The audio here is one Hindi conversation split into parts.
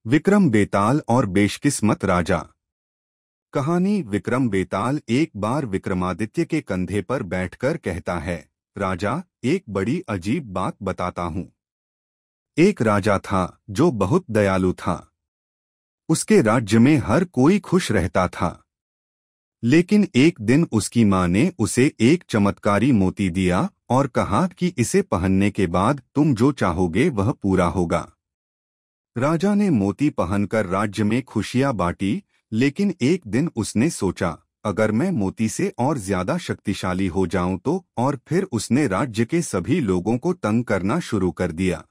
विक्रम बेताल और बेशकिस्मत राजा। कहानी। विक्रम बेताल एक बार विक्रमादित्य के कंधे पर बैठकर कहता है, राजा, एक बड़ी अजीब बात बताता हूँ। एक राजा था जो बहुत दयालु था। उसके राज्य में हर कोई खुश रहता था। लेकिन एक दिन उसकी माँ ने उसे एक चमत्कारी मोती दिया और कहा कि इसे पहनने के बाद तुम जो चाहोगे वह पूरा होगा। राजा ने मोती पहनकर राज्य में खुशियां बांटी, लेकिन एक दिन उसने सोचा, अगर मैं मोती से और ज्यादा शक्तिशाली हो जाऊं तो, और फिर उसने राज्य के सभी लोगों को तंग करना शुरू कर दिया।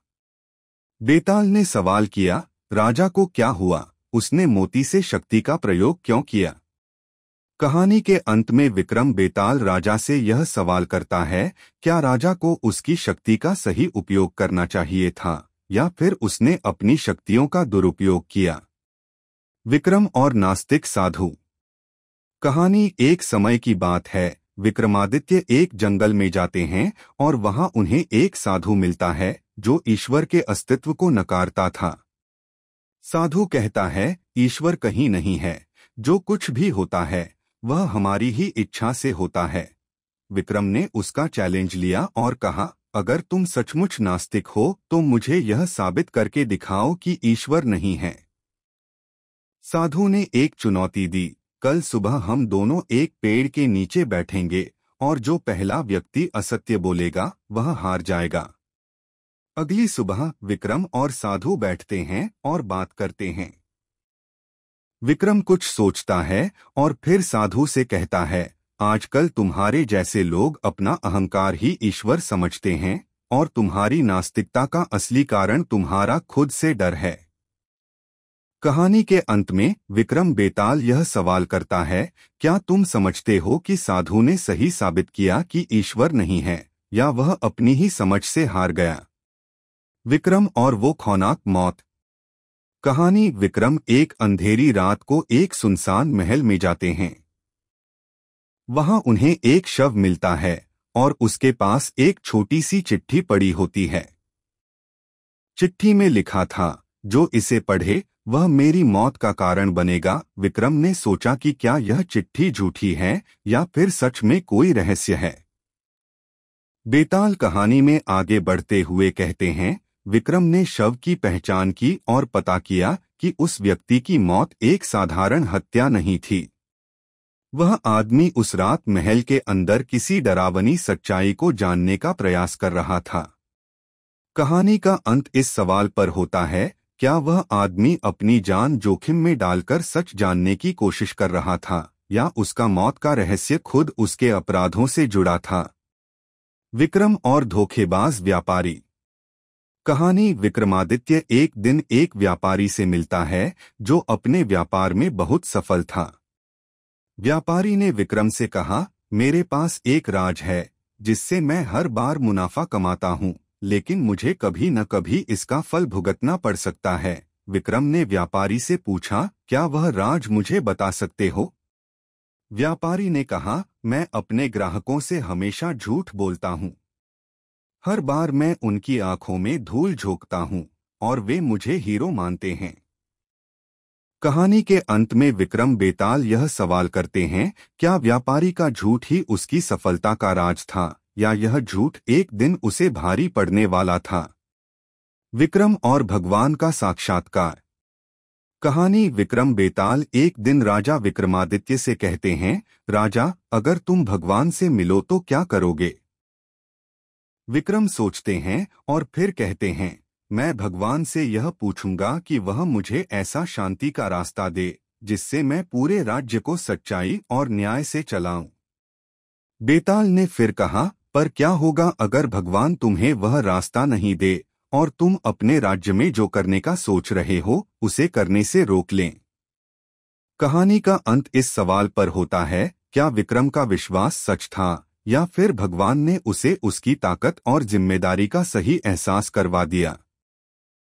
बेताल ने सवाल किया, राजा को क्या हुआ? उसने मोती से शक्ति का प्रयोग क्यों किया? कहानी के अंत में विक्रम बेताल राजा से यह सवाल करता है, क्या राजा को उसकी शक्ति का सही उपयोग करना चाहिए था, या फिर उसने अपनी शक्तियों का दुरुपयोग किया? विक्रम और नास्तिक साधु। कहानी। एक समय की बात है, विक्रमादित्य एक जंगल में जाते हैं और वहां उन्हें एक साधु मिलता है जो ईश्वर के अस्तित्व को नकारता था। साधु कहता है, ईश्वर कहीं नहीं है, जो कुछ भी होता है वह हमारी ही इच्छा से होता है। विक्रम ने उसका चैलेंज लिया और कहा, अगर तुम सचमुच नास्तिक हो तो मुझे यह साबित करके दिखाओ कि ईश्वर नहीं है। साधु ने एक चुनौती दी, कल सुबह हम दोनों एक पेड़ के नीचे बैठेंगे और जो पहला व्यक्ति असत्य बोलेगा वह हार जाएगा। अगली सुबह विक्रम और साधु बैठते हैं और बात करते हैं। विक्रम कुछ सोचता है और फिर साधु से कहता है, आजकल तुम्हारे जैसे लोग अपना अहंकार ही ईश्वर समझते हैं और तुम्हारी नास्तिकता का असली कारण तुम्हारा खुद से डर है। कहानी के अंत में विक्रम बेताल यह सवाल करता है, क्या तुम समझते हो कि साधु ने सही साबित किया कि ईश्वर नहीं है, या वह अपनी ही समझ से हार गया? विक्रम और वो खौफनाक मौत। कहानी। विक्रम एक अंधेरी रात को एक सुनसान महल में जाते हैं। वहां उन्हें एक शव मिलता है और उसके पास एक छोटी सी चिट्ठी पड़ी होती है। चिट्ठी में लिखा था, जो इसे पढ़े वह मेरी मौत का कारण बनेगा। विक्रम ने सोचा कि क्या यह चिट्ठी झूठी है या फिर सच में कोई रहस्य है। बेताल कहानी में आगे बढ़ते हुए कहते हैं, विक्रम ने शव की पहचान की और पता किया कि उस व्यक्ति की मौत एक साधारण हत्या नहीं थी। वह आदमी उस रात महल के अंदर किसी डरावनी सच्चाई को जानने का प्रयास कर रहा था। कहानी का अंत इस सवाल पर होता है, क्या वह आदमी अपनी जान जोखिम में डालकर सच जानने की कोशिश कर रहा था, या उसका मौत का रहस्य खुद उसके अपराधों से जुड़ा था? विक्रम और धोखेबाज व्यापारी। कहानी। विक्रमादित्य एक दिन एक व्यापारी से मिलता है जो अपने व्यापार में बहुत सफल था। व्यापारी ने विक्रम से कहा, मेरे पास एक राज है जिससे मैं हर बार मुनाफा कमाता हूँ, लेकिन मुझे कभी न कभी इसका फल भुगतना पड़ सकता है। विक्रम ने व्यापारी से पूछा, क्या वह राज मुझे बता सकते हो? व्यापारी ने कहा, मैं अपने ग्राहकों से हमेशा झूठ बोलता हूँ। हर बार मैं उनकी आंखों में धूल झोंकता हूँ और वे मुझे हीरो मानते हैं। कहानी के अंत में विक्रम बेताल यह सवाल करते हैं, क्या व्यापारी का झूठ ही उसकी सफलता का राज था, या यह झूठ एक दिन उसे भारी पड़ने वाला था? विक्रम और भगवान का साक्षात्कार। कहानी। विक्रम बेताल एक दिन राजा विक्रमादित्य से कहते हैं, राजा, अगर तुम भगवान से मिलो तो क्या करोगे? विक्रम सोचते हैं और फिर कहते हैं, मैं भगवान से यह पूछूंगा कि वह मुझे ऐसा शांति का रास्ता दे जिससे मैं पूरे राज्य को सच्चाई और न्याय से चलाऊं। बेताल ने फिर कहा, पर क्या होगा अगर भगवान तुम्हें वह रास्ता नहीं दे और तुम अपने राज्य में जो करने का सोच रहे हो उसे करने से रोक लें? कहानी का अंत इस सवाल पर होता है, क्या विक्रम का विश्वास सच था, या फिर भगवान ने उसे उसकी ताकत और जिम्मेदारी का सही एहसास करवा दिया?